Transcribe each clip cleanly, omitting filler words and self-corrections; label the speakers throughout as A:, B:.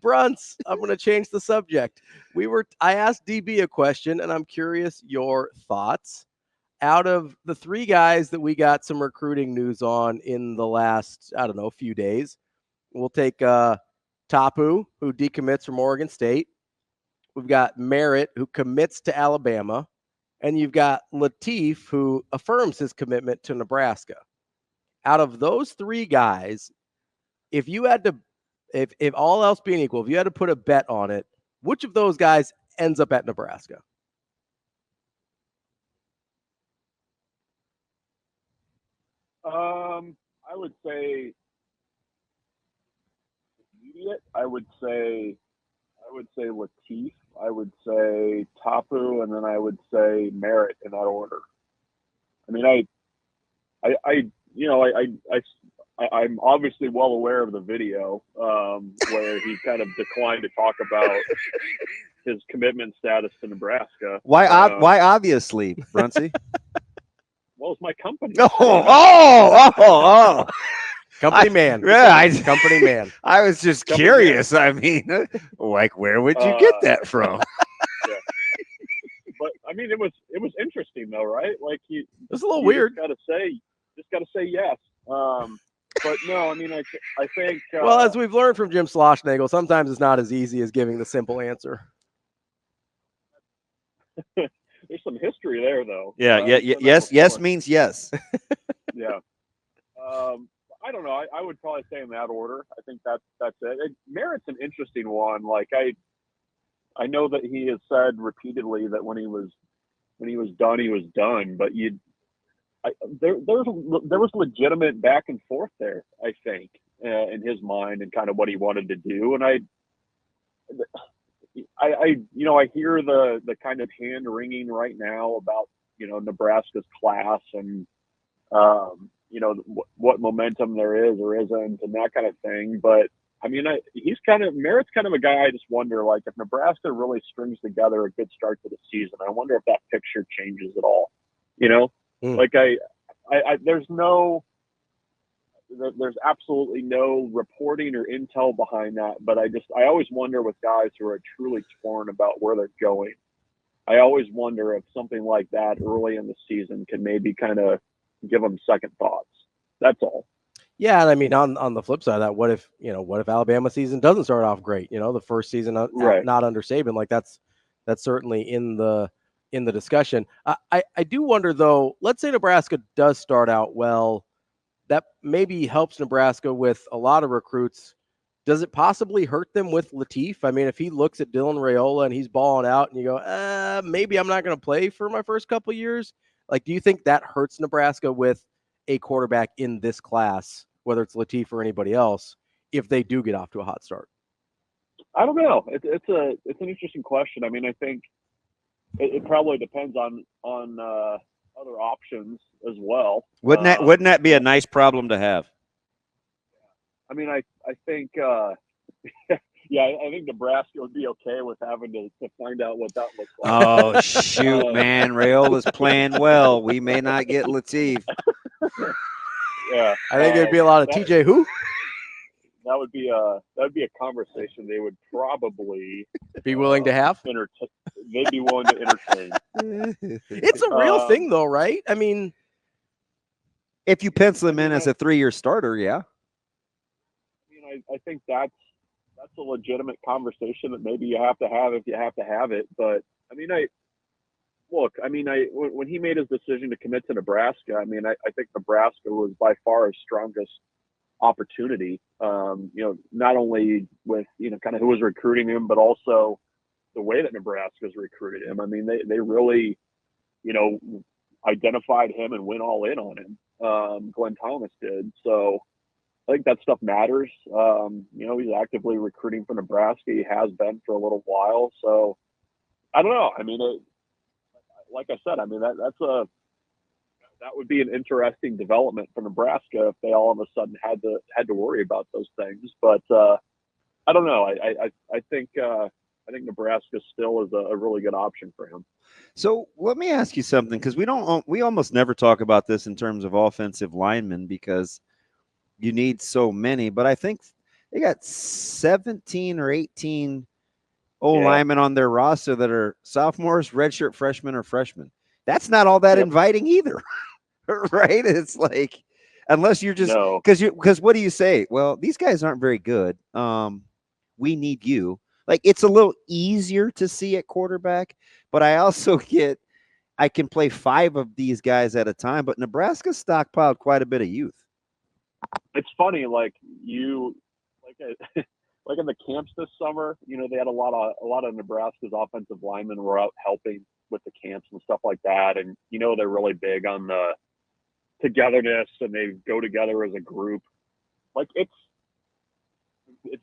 A: Bruntz, I'm going to change the subject. I asked DB a question, and I'm curious your thoughts. Out of the three guys that we got some recruiting news on in the last, few days, we'll take Tapu, who decommits from Oregon State. We've got Merritt, who commits to Alabama. And you've got Latif, who affirms his commitment to Nebraska. Out of those three guys, if you had to, if all else being equal, if you had to put a bet on it, which of those guys ends up at Nebraska?
B: I would say immediate. I would say Latif. I would say Tapu, and then I would say Merritt in that order. I mean, I'm obviously well aware of the video where he kind of declined to talk about his commitment status to Nebraska.
C: Why obviously, Bruntzy?
B: Well, it's my company.
C: Oh.
A: Company man.
C: Company man. I was just curious. Man. I mean, like, where would you get that from?
B: Yeah. But I mean, it was interesting though, right? Like it
A: was a little weird.
B: Just gotta say yes. But no, I mean, I think.
A: Well, as we've learned from Jim Schlossnagle, sometimes it's not as easy as giving the simple answer.
B: There's some history there, though.
C: Yeah. Yes means yes.
B: Yeah. I don't know. I would probably say in that order. I think that's it. Merritt's an interesting one. Like I know that he has said repeatedly that when he was done, he was done. But there was legitimate back and forth there, I think, in his mind and kind of what he wanted to do. And I hear the kind of hand wringing right now about Nebraska's class and what momentum there is or isn't and that kind of thing. But I mean, Merritt's kind of a guy I just wonder, like, if Nebraska really strings together a good start to the season, I wonder if that picture changes at all. Like there's absolutely no reporting or intel behind that. But I always wonder with guys who are truly torn about where they're going. I always wonder if something like that early in the season can maybe kind of give them second thoughts. That's all.
A: Yeah, and I mean, on the flip side of that, what if Alabama season doesn't start off great? The first season not under Saban, like that's certainly in the discussion. I do wonder though. Let's say Nebraska does start out well, that maybe helps Nebraska with a lot of recruits. Does it possibly hurt them with Latif? I mean, if he looks at Dylan Raiola and he's balling out, and you go, maybe I'm not going to play for my first couple of years. Like, do you think that hurts Nebraska with a quarterback in this class, whether it's Latif or anybody else, if they do get off to a hot start?
B: I don't know. It's an interesting question. I mean, I think it probably depends on other options as well.
C: Wouldn't that be a nice problem to have?
B: I mean, I think I think Nebraska would be okay with having to find out what that looks like.
C: Oh, shoot, man. Raiola's playing well. We may not get Latif.
B: Yeah.
A: I think it'd be a lot of TJ who?
B: That would be a conversation they would probably
A: be willing to have.
B: They'd be willing to entertain.
A: It's a real thing, though, right? I mean,
C: if you pencil him in as a 3-year starter, yeah.
B: I mean, I think that's a legitimate conversation that maybe you have to have if you have to have it. But I mean, when he made his decision to commit to Nebraska, I mean, I think Nebraska was by far his strongest opportunity. Not only with kind of who was recruiting him, but also the way that Nebraska's recruited him. I mean, they really, identified him and went all in on him. Glenn Thomas did. So I think that stuff matters. He's actively recruiting for Nebraska. He has been for a little while. So I don't know. I mean, like I said, I mean, that would be an interesting development for Nebraska if they all of a sudden had to worry about those things. But I don't know. I think Nebraska still is a really good option for him.
C: So let me ask you something, because we almost never talk about this in terms of offensive linemen because you need so many. But I think They got 17 or 18
B: Yeah.
C: linemen on their roster that are sophomores, redshirt freshmen, or freshmen. That's not all that
B: Yep.
C: inviting either, right? It's like, unless you're just
B: No.
C: because what do you say? Well, these guys aren't very good. We need you. Like, it's a little easier to see at quarterback, but I also get I can play 5 of these guys at a time. But Nebraska stockpiled quite a bit of youth.
B: It's funny, like like in the camps this summer, they had a lot of Nebraska's offensive linemen were out helping with the camps and stuff like that, and they're really big on the togetherness and they go together as a group. Like it's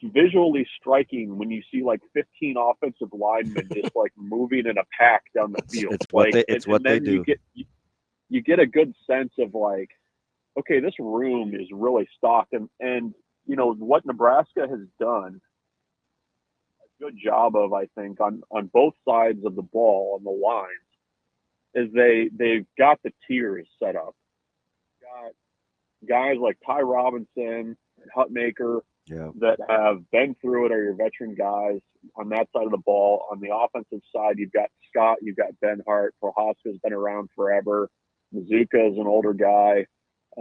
B: visually striking when you see like 15 offensive linemen just like moving in a pack down the field.
C: It's what they do.
B: You get a good sense of like, okay, this room is really stocked, and what Nebraska has done a good job of, I think, on both sides of the ball on the lines, is they've got the tiers set up. Got guys like Ty Robinson and Hutmaker that have been through it, are your veteran guys on that side of the ball. On the offensive side, you've got Scott, you've got Ben Hart. Prohaska's been around forever. Mazuka is an older guy.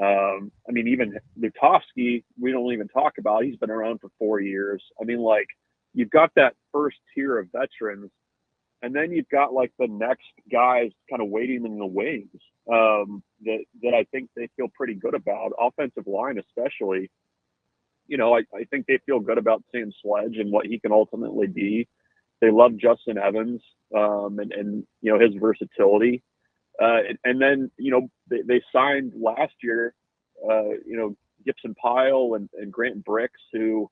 B: I mean, even Lutovsky, we don't even talk about. He's been around for 4 years. I mean, like, you've got that first tier of veterans, and then you've got like the next guys kind of waiting in the wings that I think they feel pretty good about. Offensive line, especially. I think they feel good about Sam Sledge and what he can ultimately be. They love Justin Evans and his versatility. And then, they signed last year, Gibson Pyle and Grant Bricks, who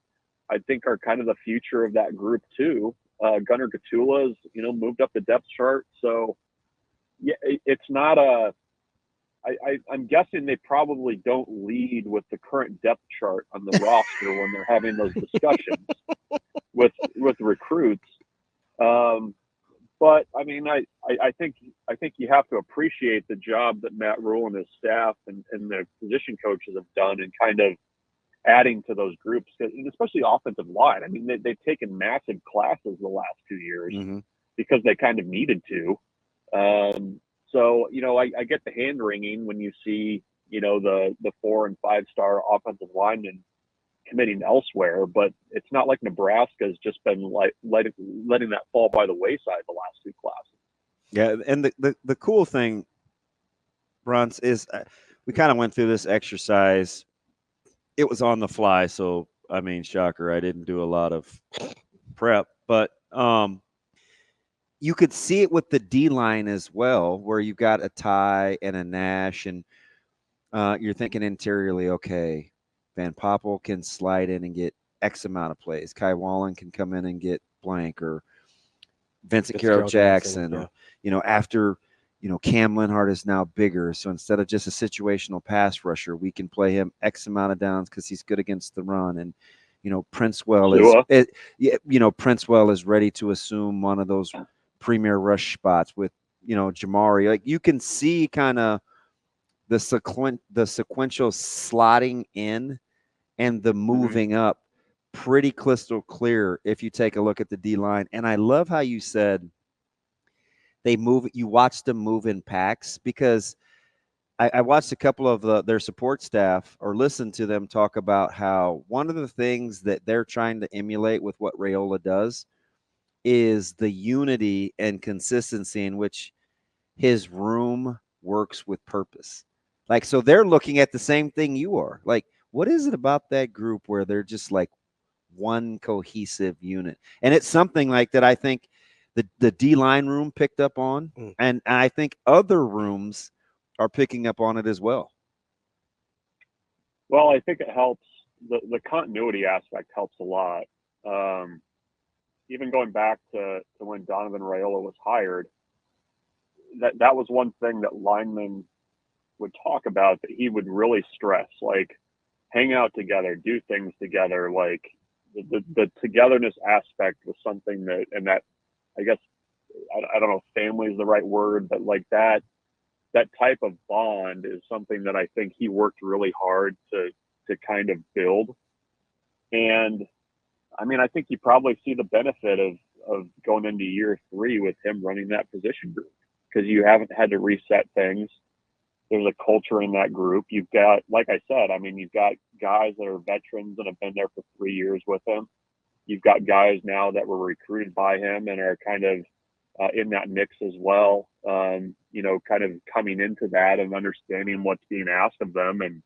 B: I think are kind of the future of that group too. Gunnar Gatula's, moved up the depth chart. So yeah, it's not I'm guessing they probably don't lead with the current depth chart on the roster when they're having those discussions with recruits. But I mean, I think you have to appreciate the job that Matt Rule and his staff and the position coaches have done in kind of adding to those groups, and especially offensive line. I mean, they've taken massive classes the last 2 years because they kind of needed to. So I get the hand wringing when you see the 4- and 5-star offensive linemen committing elsewhere, but it's not like Nebraska has just been like letting that fall by the wayside the last 2 classes.
C: Yeah, and the cool thing, Bruntz, is we kind of went through this exercise. It was on the fly, so I mean, shocker, I didn't do a lot of prep, but you could see it with the D line as well, where you've got a Ty and a Nash, and you're thinking interiorly, okay, Van Poppel can slide in and get X amount of plays. Kai Wallen can come in and get blank, or Vincent Carroll Jackson, or, after, Cam Linhart is now bigger. So instead of just a situational pass rusher, we can play him X amount of downs because he's good against the run. And, Princewell Princewell is ready to assume one of those premier rush spots with, Jamari. Like, you can see kind of the sequential slotting in and the moving up pretty crystal clear if you take a look at the D line. And I love how you said you watch them move in packs, because I watched a couple of their support staff, or listened to them talk about how one of the things that they're trying to emulate with what Raiola does is the unity and consistency in which his room works with purpose. Like, so they're looking at the same thing you are. Like, what is it about that group where they're just like one cohesive unit? And it's something like that I think the D-line room picked up on, and I think other rooms are picking up on it as well.
B: Well, I think it helps. The continuity aspect helps a lot. Even going back to when Donovan Raiola was hired, that was one thing that linemen would talk about, that he would really stress, like, hang out together, do things together. Like, the togetherness aspect was something that I guess, I don't know if family is the right word, but like that type of bond is something that I think he worked really hard to kind of build. And I mean, I think you probably see the benefit of going into year 3 with him running that position group, because you haven't had to reset things. There's a culture in that group. You've got, like I said, I mean, you've got guys that are veterans and have been there for 3 years with him. You've got guys now that were recruited by him and are kind of in that mix as well. You know, kind of coming into that and understanding what's being asked of them, and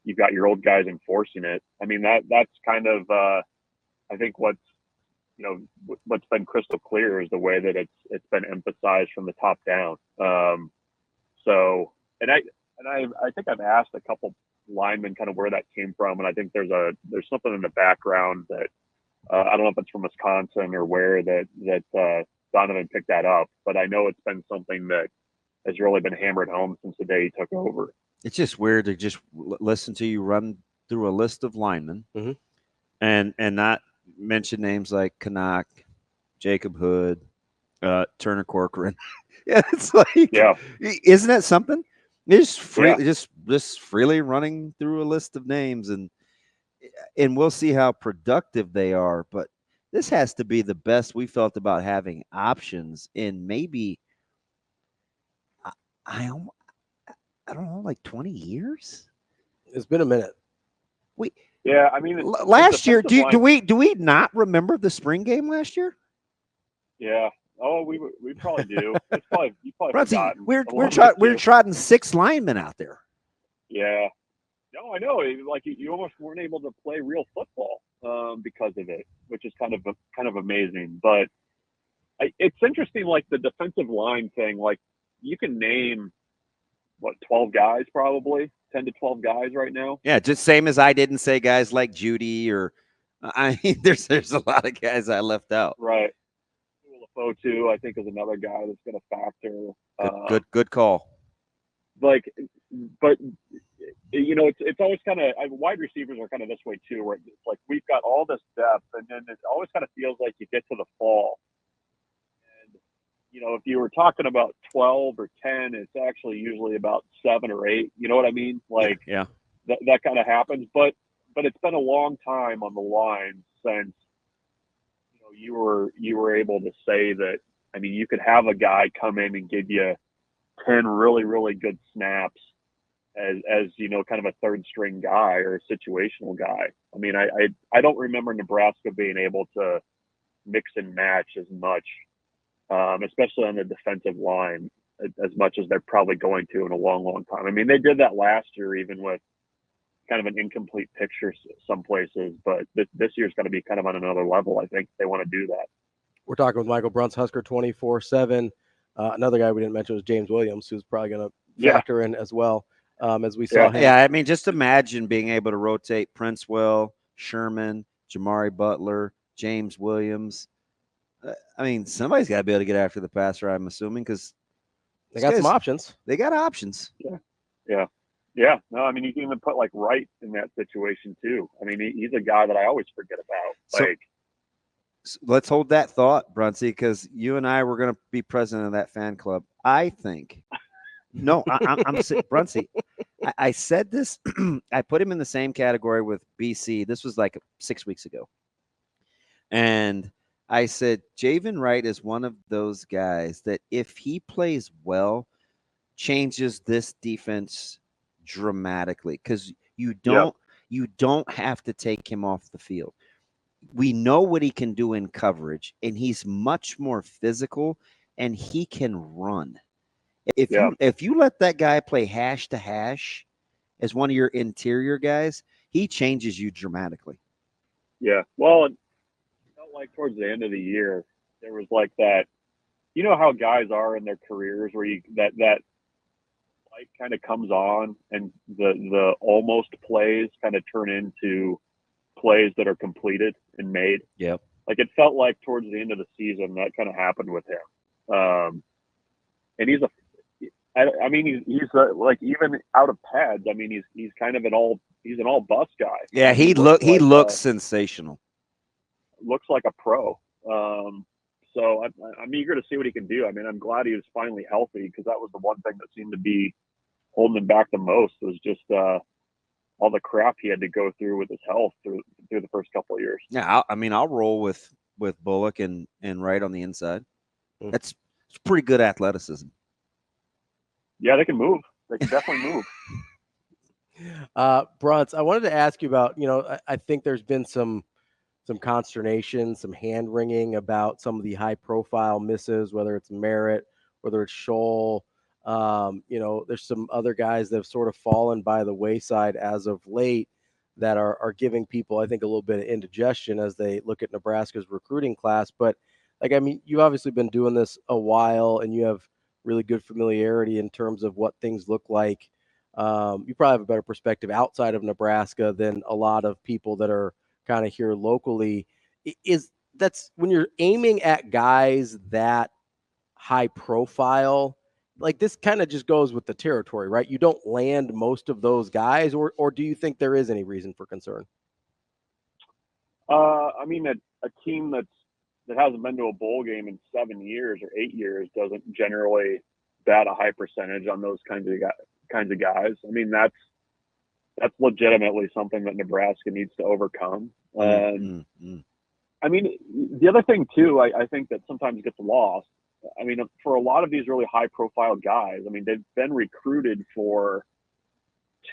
B: you've got your old guys enforcing it. I mean, that's kind of I think what's been crystal clear is the way that it's been emphasized from the top down. So, and I think I've asked a couple linemen kind of where that came from, and I think there's something in the background that I don't know if it's from Wisconsin or where that Donovan picked that up, but I know it's been something that has really been hammered home since the day he took over.
C: It's just weird to just listen to you run through a list of linemen and not mention names like Canuck, Jacob Hood, Turner Corcoran. Yeah, it's like, isn't that something? Just freely running through a list of names, and we'll see how productive they are. But this has to be the best we felt about having options in maybe I don't know, like 20 years.
A: It's been a minute.
B: I mean,
C: last year, do we not remember the spring game last year?
B: Yeah. Oh, we probably do. It's probably you probably forgotten.
C: We're trotting 6 linemen out there.
B: Yeah. No, I know. Like you almost weren't able to play real football because of it, which is kind of amazing. But it's interesting, like the defensive line thing. Like you can name 12 guys, probably 10 to 12 guys right now.
C: Yeah, just same as I didn't say guys like Judy or I mean, there's a lot of guys I left out.
B: Right. Too, I think, is another guy that's going to factor.
C: Good call.
B: But you know, it's always kind of wide receivers are kind of this way too, where it's like we've got all this depth, and then it always kind of feels like you get to the fall, and you know, if you were talking about 12 or 10, it's actually usually about 7 or 8. You know what I mean? Like that kind of happens. But it's been a long time on the line since you were able to say that. I mean, you could have a guy come in and give you 10 really, really good snaps as you know, kind of a third string guy or a situational guy. I mean, I don't remember Nebraska being able to mix and match as much, especially on the defensive line, as much as they're probably going to in a long, long time. I mean, they did that last year, even with kind of an incomplete picture some places, but this year's going to be kind of on another level. I think they want to do that.
A: We're talking with Michael Bruntz, Husker 24/7. Another guy we didn't mention was James Williams, who's probably going to factor in as well, as we saw him.
C: Yeah, I mean, just imagine being able to rotate Princewell, Sherman, Jamari Butler, James Williams. I mean, somebody's got to be able to get after the passer, I'm assuming, because
A: they got some options.
C: They got options.
B: Yeah. No, I mean, you can even put like Wright in that situation too. I mean, he's a guy that I always forget about.
C: So let's hold that thought, Bruntzy, because you and I were going to be president of that fan club. I think. No, I'm Bruntzy. I said this. I put him in the same category with BC. This was like 6 weeks ago. And I said, Javin Wright is one of those guys that if he plays well, changes this defense dramatically, because you don't have to take him off the field. We know what he can do in coverage, and he's much more physical, and he can run. If you let that guy play hash to hash as one of your interior guys, he changes you dramatically.
B: Yeah. Well, it felt like towards the end of the year, there was like that, you know how guys are in their careers where that light kind of comes on and the almost plays kind of turn into plays that are completed and made.
C: Yep.
B: Like it felt like towards the end of the season that kind of happened with him. And he's like even out of pads. I mean, he's kind of an all bus guy.
C: Yeah, he looks sensational.
B: Looks like a pro. So I'm eager to see what he can do. I mean, I'm glad he was finally healthy, because that was the one thing that seemed to be holding him back the most, was just all the crap he had to go through with his health through the first couple of years.
C: Yeah, I'll roll with Bullock and Wright on the inside. It's pretty good athleticism.
B: Yeah, they can move. They can definitely move.
A: Bruntz, I wanted to ask you about, I think there's been some consternation, some hand wringing about some of the high profile misses, whether it's Merritt, whether it's Scholl. There's some other guys that have sort of fallen by the wayside as of late that are giving people, I think, a little bit of indigestion as they look at Nebraska's recruiting class. But you've obviously been doing this a while and you have really good familiarity in terms of what things look like. You probably have a better perspective outside of Nebraska than a lot of people that are kind of here locally. That's when you're aiming at guys that high profile, like this kind of just goes with the territory, right? You don't land most of those guys, or do you think there is any reason for concern?
B: A team that hasn't been to a bowl game in 7 years or 8 years doesn't generally bat a high percentage on those kinds of guys. I mean, that's legitimately something that Nebraska needs to overcome. I mean, the other thing too, I think that sometimes gets lost. I mean, for a lot of these really high profile guys, I mean, they've been recruited for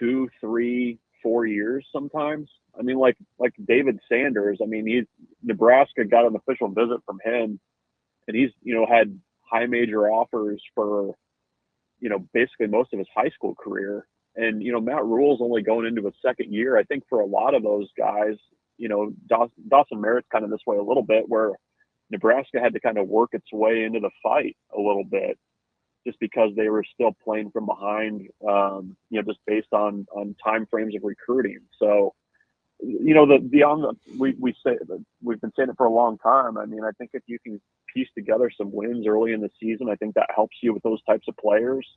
B: 2, 3, 4 years sometimes. I mean, like David Sanders, I mean, Nebraska got an official visit from him and he's, had high major offers for, basically most of his high school career. And, Matt Rule's only going into his second year. I think for a lot of those guys, Dawson Merritt's kind of this way a little bit, where Nebraska had to kind of work its way into the fight a little bit just because they were still playing from behind, just based on time frames of recruiting. So, we say that we've been saying it for a long time. I mean, I think if you can piece together some wins early in the season, I think that helps you with those types of players.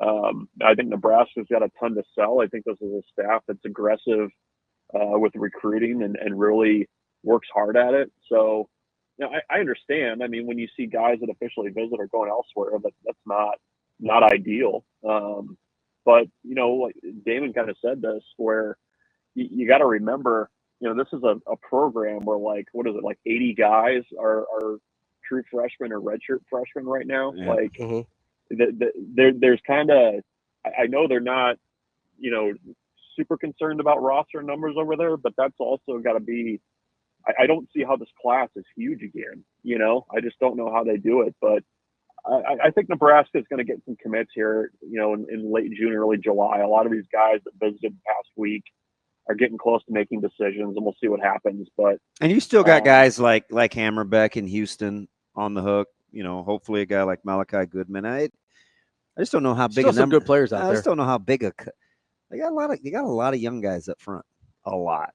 B: I think Nebraska's got a ton to sell. I think this is a staff that's aggressive with recruiting and really works hard at it. So, I understand. I mean, when you see guys that officially visit or going elsewhere, that's not ideal. But like Damon kind of said this, where you got to remember, this is a program where like 80 guys are true freshmen or redshirt freshmen right now. Yeah. Like there's kind of, I know they're not, super concerned about roster numbers over there, but that's also got to be, I don't see how this class is huge again. I just don't know how they do it, but I think Nebraska is going to get some commits here, in late June, early July. A lot of these guys that visited the past week are getting close to making decisions, and we'll see what happens. And
C: you still got guys like Hammerbeck in Houston on the hook. Hopefully a guy like Malachi Goodman. I just don't know how big.
A: Still some good players out there.
C: I just don't know how big they got a lot of young guys up front. A lot.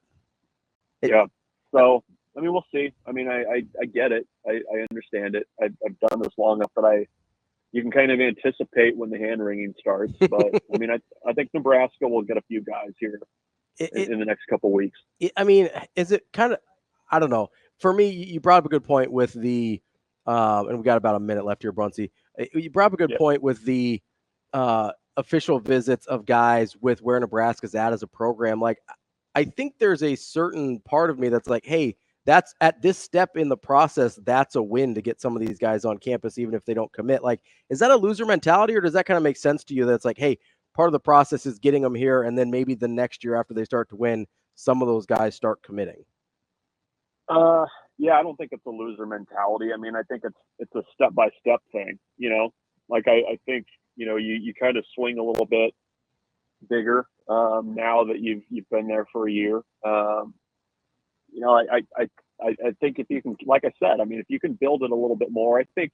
B: Yeah. So I mean, we'll see. I mean, I get it. I understand it. I've done this long enough that you can kind of anticipate when the hand wringing starts. But I mean, I think Nebraska will get a few guys here in the next couple of weeks.
A: I mean, is it kind of, I don't know. For me, you brought up a good point with the, and we got about a minute left here, Bruntzy. You brought up a good point with the official visits of guys with where Nebraska's at as a program. Like, I think there's a certain part of me that's like, hey, that's at this step in the process, that's a win to get some of these guys on campus, even if they don't commit. Like, is that a loser mentality, or does that kind of make sense to you that it's like, hey, part of the process is getting them here, and then maybe the next year after they start to win, some of those guys start committing?
B: Yeah, I don't think it's a loser mentality. I mean, I think it's a step-by-step thing, Like, I think, you kind of swing a little bit bigger now that you've been there for a year. I think if you can, like I said, I mean, if you can build it a little bit more, I think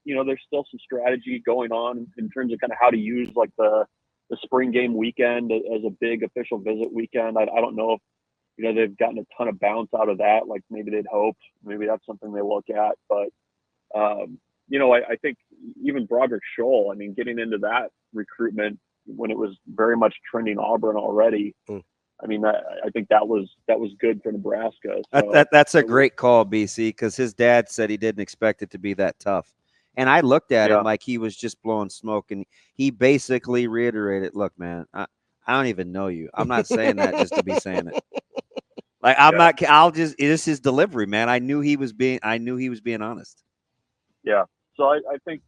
B: there's still some strategy going on in terms of kind of how to use like the spring game weekend as a big official visit weekend. I don't know if they've gotten a ton of bounce out of that, like maybe they'd hoped. Maybe that's something they look at, but I think even Broderick Scholl, I mean, getting into that recruitment when it was very much trending Auburn already. I mean, I think that was good for Nebraska. So,
C: that's a great call, BC, because his dad said he didn't expect it to be that tough. And I looked at him like he was just blowing smoke, and he basically reiterated, look, man, I don't even know you. I'm not saying that just to be saying it. Like I'm not. I'll just. It's his delivery, man. I knew he was being honest.
B: Yeah. So I think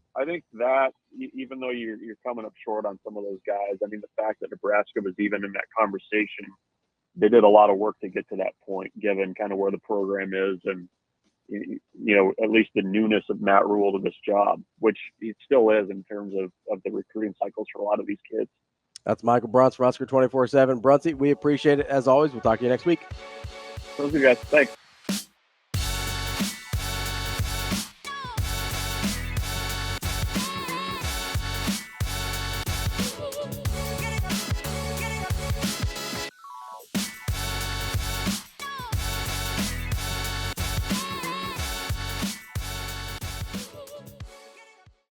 B: that even though you're coming up short on some of those guys, I mean, the fact that Nebraska was even in that conversation, they did a lot of work to get to that point, given kind of where the program is and, at least the newness of Matt Rule to this job, which it still is in terms of the recruiting cycles for a lot of these kids.
A: That's Michael Bruntz from Husker 24/7. Bruntsy, we appreciate it as always. We'll talk to you next week.
B: Sounds good, guys. Thanks.